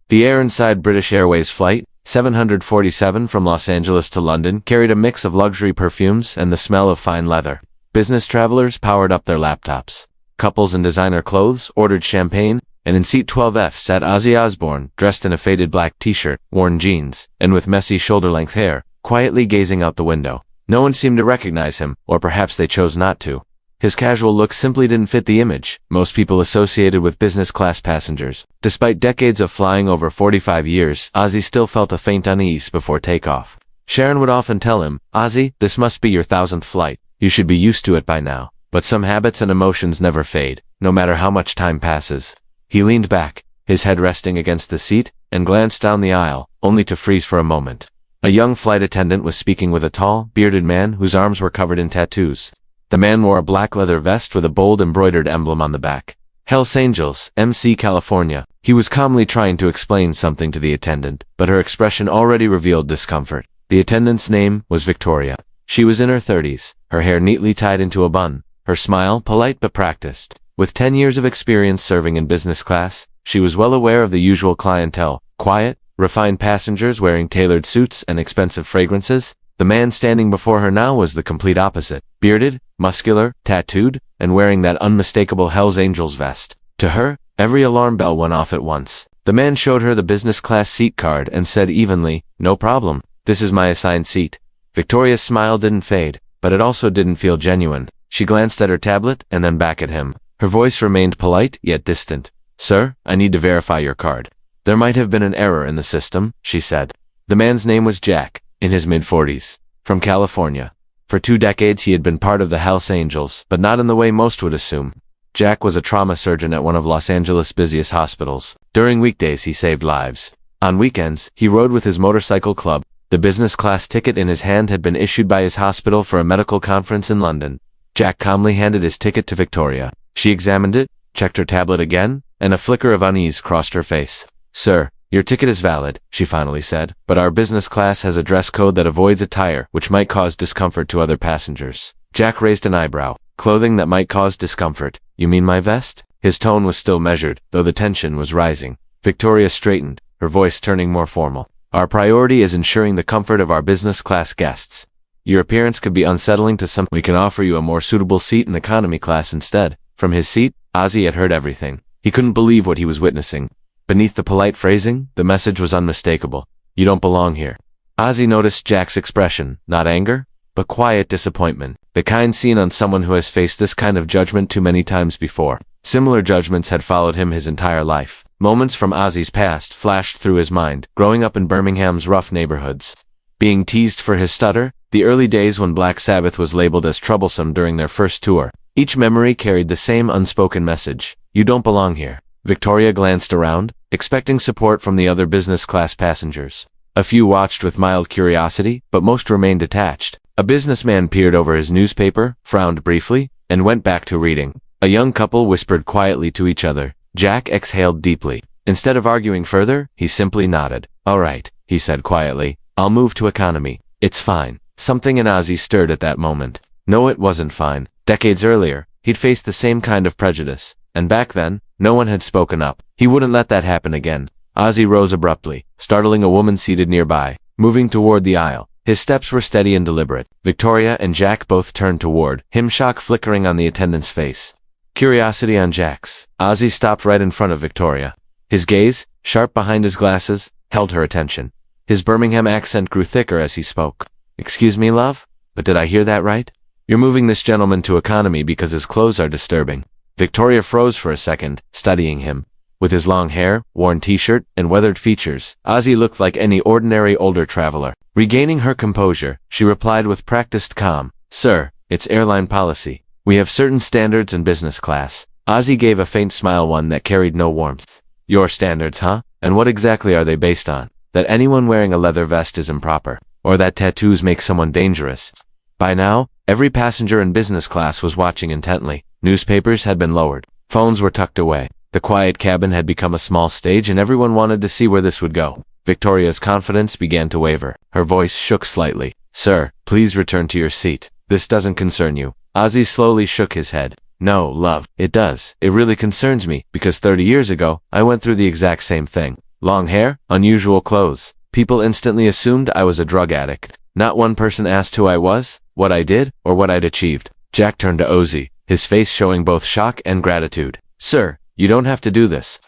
The air inside British Airways Flight 747 from Los Angeles to London carried a mix of luxury perfumes and the smell of fine leather. Business travelers powered up their laptops. Couples in designer clothes ordered champagne, and in seat 12F sat Ozzy Osbourne, dressed in a faded black t-shirt, worn jeans, and with messy shoulder-length hair, quietly gazing out the window. No one seemed to recognize him, or perhaps they chose not to. His casual look simply didn't fit the image most people associated with business-class passengers. Despite decades of flying over 45 years, Ozzy still felt a faint unease before takeoff. Sharon would often tell him, "Ozzy, this must be your 1000th flight. You should be used to it by now." But some habits and emotions never fade, no matter how much time passes. He leaned back, his head resting against the seat, and glanced down the aisle, only to freeze for a moment. A young flight attendant was speaking with a tall, bearded man whose arms were covered in tattoos. The man wore a black leather vest with a bold embroidered emblem on the back. "Hells Angels, MC California." He was calmly trying to explain something to the attendant, but her expression already revealed discomfort. The attendant's name was Victoria. She was in her 30s, her hair neatly tied into a bun, her smile polite but practiced. With 10 years of experience serving in business class, she was well aware of the usual clientele: quiet, refined passengers wearing tailored suits and expensive fragrances. The man standing before her now was the complete opposite: bearded, muscular, tattooed, and wearing that unmistakable Hells Angels vest. To her, every alarm bell went off at once. The man showed her the business class seat card and said evenly, "No problem, this is my assigned seat." Victoria's smile didn't fade, but it also didn't feel genuine. She glanced at her tablet and then back at him. Her voice remained polite yet distant. "Sir, I need to verify your card." "There might have been an error in the system," she said. The man's name was Jack, in his mid-40s, from California. For 2 decades he had been part of the Hells Angels, but not in the way most would assume. Jack was a trauma surgeon at one of Los Angeles' busiest hospitals. During weekdays he saved lives. On weekends, he rode with his motorcycle club. The business class ticket in his hand had been issued by his hospital for a medical conference in London. Jack calmly handed his ticket to Victoria. She examined it, checked her tablet again, and a flicker of unease crossed her face. "Sir, your ticket is valid," she finally said, "but our business class has a dress code that avoids attire which might cause discomfort to other passengers." Jack raised an eyebrow. "Clothing that might cause discomfort? You mean my vest?" His tone was still measured, though the tension was rising. Victoria straightened, her voice turning more formal. "Our priority is ensuring the comfort of our business class guests. Your appearance could be unsettling to some. We can offer you a more suitable seat in economy class instead." From his seat, Ozzy had heard everything. He couldn't believe what he was witnessing. Beneath the polite phrasing, the message was unmistakable. "You don't belong here." Ozzy noticed Jack's expression, not anger, but quiet disappointment, the kind seen on someone who has faced this kind of judgment too many times before. Similar judgments had followed him his entire life. Moments from Ozzy's past flashed through his mind, growing up in Birmingham's rough neighborhoods. Being teased for his stutter, the early days when Black Sabbath was labeled as troublesome during their first tour. Each memory carried the same unspoken message: "You don't belong here." Victoria glanced around, expecting support from the other business class passengers. A few watched with mild curiosity, but most remained detached. A businessman peered over his newspaper, frowned briefly, and went back to reading. A young couple whispered quietly to each other. Jack exhaled deeply. Instead of arguing further, he simply nodded. "All right," he said quietly. "I'll move to economy. It's fine." Something in Ozzy stirred at that moment. No, it wasn't fine. Decades earlier, he'd faced the same kind of prejudice, and back then, no one had spoken up. He wouldn't let that happen again. Ozzy rose abruptly, startling a woman seated nearby. Moving toward the aisle, his steps were steady and deliberate. Victoria and Jack both turned toward him, shock flickering on the attendant's face. Curiosity on Jack's. Ozzy stopped right in front of Victoria. His gaze, sharp behind his glasses, held her attention. His Birmingham accent grew thicker as he spoke. "Excuse me, love, but did I hear that right? You're moving this gentleman to economy because his clothes are disturbing." Victoria froze for a second, studying him. With his long hair, worn t-shirt, and weathered features, Ozzy looked like any ordinary older traveler. Regaining her composure, she replied with practiced calm, "Sir, it's airline policy. We have certain standards in business class." Ozzy gave a faint smile, one that carried no warmth. "Your standards, huh? And what exactly are they based on? That anyone wearing a leather vest is improper? Or that tattoos make someone dangerous?" By now, every passenger in business class was watching intently. Newspapers had been lowered. Phones were tucked away. The quiet cabin had become a small stage, and everyone wanted to see where this would go. Victoria's confidence began to waver. Her voice shook slightly. "Sir, please return to your seat. This doesn't concern you." Ozzy slowly shook his head. "No, love, it does. It really concerns me, because 30 years ago, I went through the exact same thing. long hair, unusual clothes. People instantly assumed I was a drug addict. Not one person asked who I was, what I did, or what I'd achieved. Jack turned to Ozzy, his face showing both shock and gratitude. Sir, you don't have to do this.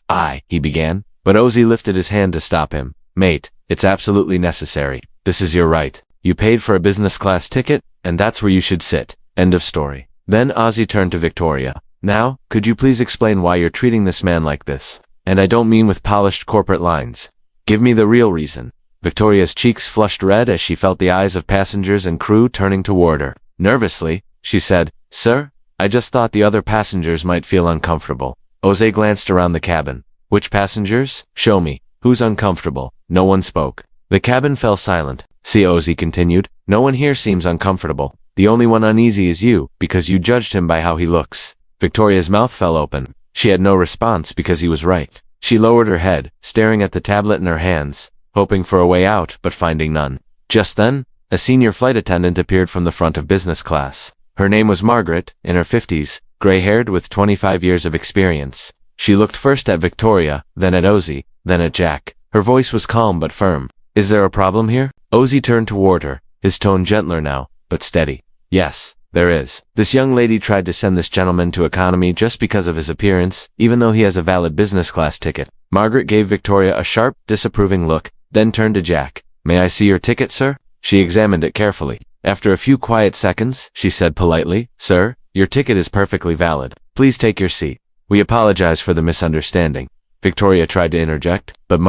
He began, but Ozzy lifted his hand to stop him. Mate, it's absolutely necessary. This is your right. You paid for a business class ticket, and that's where you should sit. End of story. Then Ozzy turned to Victoria. Now, could you please explain why you're treating this man like this? And I don't mean with polished corporate lines. Give me the real reason. Victoria's cheeks flushed red as she felt the eyes of passengers and crew turning toward her. Nervously, she said, Sir, I just thought the other passengers might feel uncomfortable. Ozzy glanced around the cabin. Which passengers? Show me. Who's uncomfortable? No one spoke. The cabin fell silent. See, Ozzy continued, no one here seems uncomfortable. The only one uneasy is you, because you judged him by how he looks. Victoria's mouth fell open. She had no response because he was right. She lowered her head, staring at the tablet in her hands, hoping for a way out, but finding none. Just then, a senior flight attendant appeared from the front of business class. Her name was Margaret, in her 50s, gray-haired with 25 years of experience. She looked first at Victoria, then at Ozzy, then at Jack. Her voice was calm but firm. Is there a problem here? Ozzy turned toward her, his tone gentler now, but steady. Yes, there is. This young lady tried to send this gentleman to economy just because of his appearance, even though he has a valid business class ticket. Margaret gave Victoria a sharp, disapproving look, then turned to Jack. May I see your ticket, sir? She examined it carefully. After a few quiet seconds, she said politely, Sir, your ticket is perfectly valid. Please take your seat. We apologize for the misunderstanding. Victoria tried to interject, but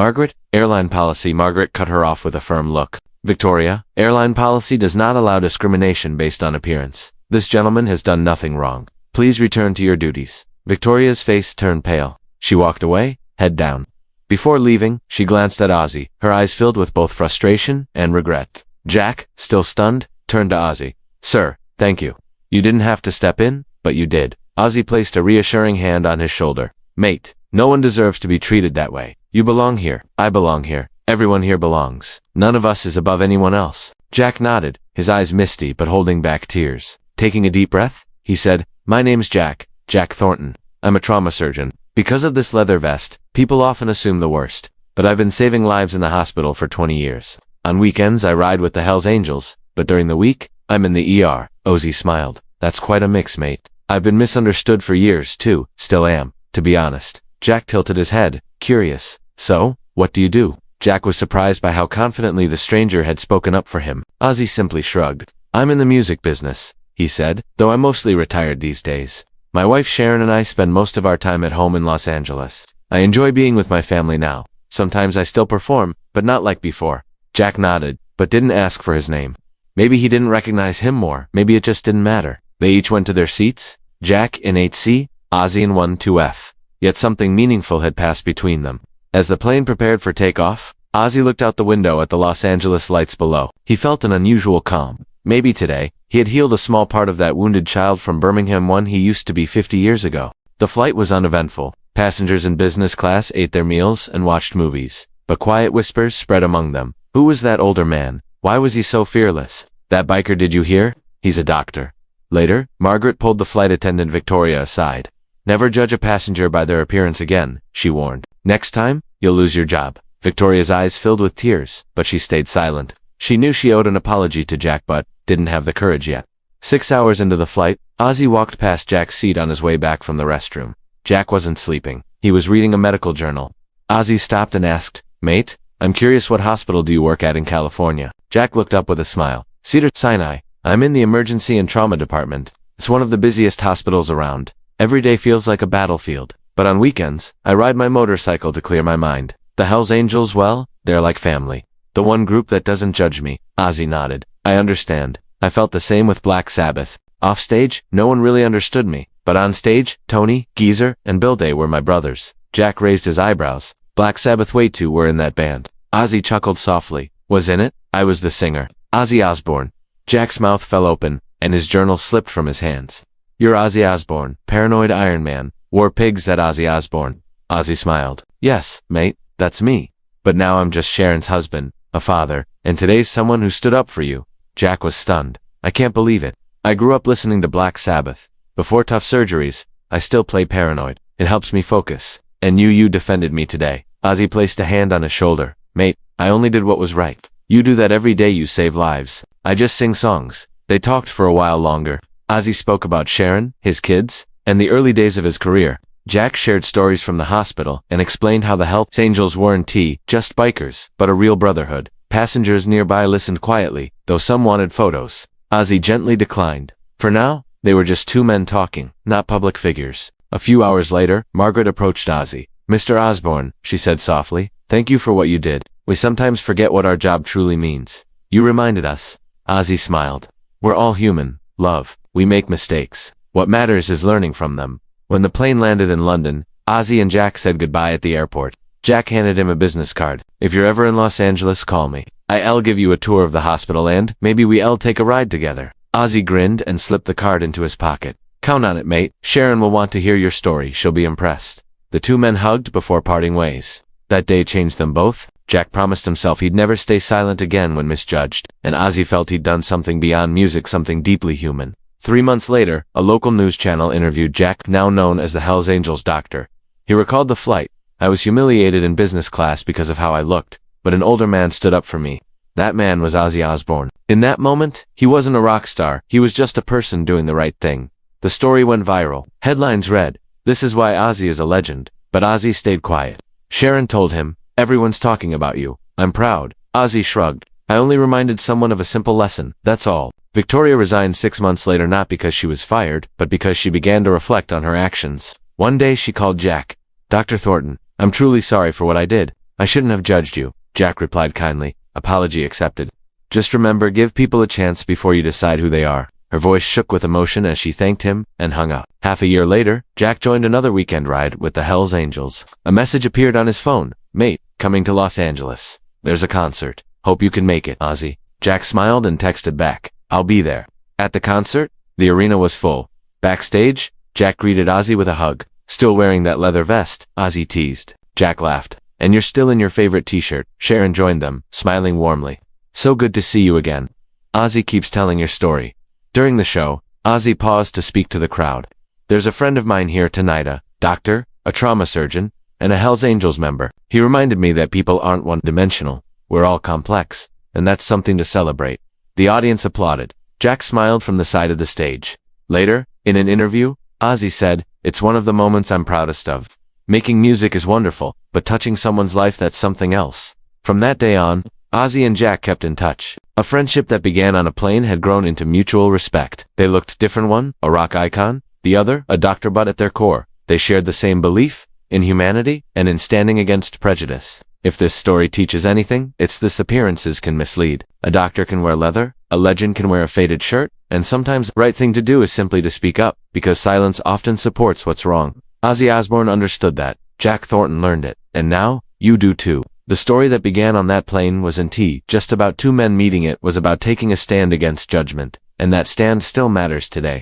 airline policy. Margaret cut her off with a firm look. Victoria, airline policy does not allow discrimination based on appearance. This gentleman has done nothing wrong. Please return to your duties. Victoria's face turned pale. She walked away, head down. Before leaving, she glanced at Ozzy, her eyes filled with both frustration and regret. Jack, still stunned, turned to Ozzy. Sir, thank you. You didn't have to step in, but you did. Ozzy placed a reassuring hand on his shoulder. Mate, no one deserves to be treated that way. You belong here. I belong here. Everyone here belongs. None of us is above anyone else. Jack nodded, his eyes misty but holding back tears. Taking a deep breath, he said, My name's Jack Thornton. I'm a trauma surgeon. Because of this leather vest, people often assume the worst. But I've been saving lives in the hospital for 20 years. On weekends I ride with the Hells Angels, but during the week, I'm in the ER. Ozzy smiled. That's quite a mix, mate. I've been misunderstood for years, too. Still am, to be honest. Jack tilted his head, curious. So, what do you do? Jack was surprised by how confidently the stranger had spoken up for him. Ozzy simply shrugged. I'm in the music business, he said, though I'm mostly retired these days. My wife Sharon and I spend most of our time at home in Los Angeles. I enjoy being with my family now. Sometimes I still perform, but not like before. Jack nodded, but didn't ask for his name. Maybe he didn't recognize him more. Maybe it just didn't matter. They each went to their seats, Jack in 8C, Ozzy in 12F. Yet something meaningful had passed between them. As the plane prepared for takeoff, Ozzy looked out the window at the Los Angeles lights below. He felt an unusual calm. Maybe today, he had healed a small part of that wounded child from Birmingham one he used to be 50 years ago. The flight was uneventful. Passengers in business class ate their meals and watched movies. But quiet whispers spread among them. Who was that older man? Why was he so fearless? That biker, did you hear? He's a doctor. Later, Margaret pulled the flight attendant Victoria aside. Never judge a passenger by their appearance again, she warned. Next time, you'll lose your job. Victoria's eyes filled with tears, but she stayed silent. She knew she owed an apology to Jack but didn't have the courage yet. 6 hours into the flight, Ozzy walked past Jack's seat on his way back from the restroom. Jack wasn't sleeping. He was reading a medical journal. Ozzy stopped and asked, Mate, I'm curious, what hospital do you work at in California? Jack looked up with a smile. Cedars-Sinai. I'm in the emergency and trauma department. It's one of the busiest hospitals around. Every day feels like a battlefield. But on weekends, I ride my motorcycle to clear my mind. The Hells Angels, well, they're like family. The one group that doesn't judge me. Ozzy nodded. I understand. I felt the same with Black Sabbath. Off stage, no one really understood me. But on stage, Tony, Geezer, and Bill Day were my brothers. Jack raised his eyebrows. Black Sabbath way too were in that band. Ozzy chuckled softly. Was in it? I was the singer. Ozzy Osbourne. Jack's mouth fell open, and his journal slipped from his hands. You're Ozzy Osbourne, paranoid Iron Man. Wore pigs at Ozzy Osbourne. Ozzy smiled. Yes, mate, that's me. But now I'm just Sharon's husband, a father, and today's someone who stood up for you. Jack was stunned. I can't believe it. I grew up listening to Black Sabbath. Before tough surgeries, I still play Paranoid. It helps me focus. And you defended me today. Ozzy placed a hand on his shoulder. Mate, I only did what was right. You do that every day, you save lives. I just sing songs. They talked for a while longer. Ozzy spoke about Sharon, his kids, and the early days of his career. Jack shared stories from the hospital and explained how the Hells Angels weren't just bikers, but a real brotherhood. Passengers nearby listened quietly, though some wanted photos. Ozzy gently declined. For now, they were just two men talking, not public figures. A few hours later, Margaret approached Ozzy. Mr. Osbourne, she said softly, thank you for what you did. We sometimes forget what our job truly means. You reminded us. Ozzy smiled. We're all human, love. We make mistakes. What matters is learning from them. When the plane landed in London, Ozzy and Jack said goodbye at the airport. Jack handed him a business card. If you're ever in Los Angeles, call me. I'll give you a tour of the hospital and maybe we'll take a ride together. Ozzy grinned and slipped the card into his pocket. Count on it, mate. Sharon will want to hear your story. She'll be impressed. The two men hugged before parting ways. That day changed them both. Jack promised himself he'd never stay silent again when misjudged, and Ozzy felt he'd done something beyond music, something deeply human. 3 months later, a local news channel interviewed Jack, now known as the Hells Angels doctor. He recalled the flight. I was humiliated in business class because of how I looked, but an older man stood up for me. That man was Ozzy Osbourne. In that moment, he wasn't a rock star, he was just a person doing the right thing. The story went viral. Headlines read, "This is why Ozzy is a legend," but Ozzy stayed quiet. Sharon told him, "Everyone's talking about you. I'm proud." Ozzy shrugged. "I only reminded someone of a simple lesson, that's all." Victoria resigned 6 months later, not because she was fired, but because she began to reflect on her actions. One day she called Jack. "Dr. Thornton, I'm truly sorry for what I did. I shouldn't have judged you." Jack replied kindly, "Apology accepted. Just remember, give people a chance before you decide who they are." Her voice shook with emotion as she thanked him and hung up. Half a year later, Jack joined another weekend ride with the Hells Angels. A message appeared on his phone. "Mate, coming to Los Angeles. There's a concert. Hope you can make it, Ozzy." Jack smiled and texted back, "I'll be there." At the concert, the arena was full. Backstage, Jack greeted Ozzy with a hug. "Still wearing that leather vest?" Ozzy teased. Jack laughed. "And you're still in your favorite t-shirt." Sharon joined them, smiling warmly. "So good to see you again. Ozzy keeps telling your story." During the show, Ozzy paused to speak to the crowd. "There's a friend of mine here tonight, a doctor, a trauma surgeon, and a Hells Angels member. He reminded me that people aren't one-dimensional. We're all complex, and that's something to celebrate." The audience applauded. Jack smiled from the side of the stage. Later, in an interview, Ozzy said, "It's one of the moments I'm proudest of. Making music is wonderful, but touching someone's life, that's something else." From that day on, Ozzy and Jack kept in touch. A friendship that began on a plane had grown into mutual respect. They looked different, one, a rock icon, the other, a doctor, but at their core, they shared the same belief in humanity and in standing against prejudice. If this story teaches anything, it's this: appearances can mislead. A doctor can wear leather, a legend can wear a faded shirt, and sometimes the right thing to do is simply to speak up, because silence often supports what's wrong. Ozzy Osbourne understood that. Jack Thornton learned it. And now, you do too. The story that began on that plane wasn't just about two men meeting. It was about taking a stand against judgment, and that stand still matters today.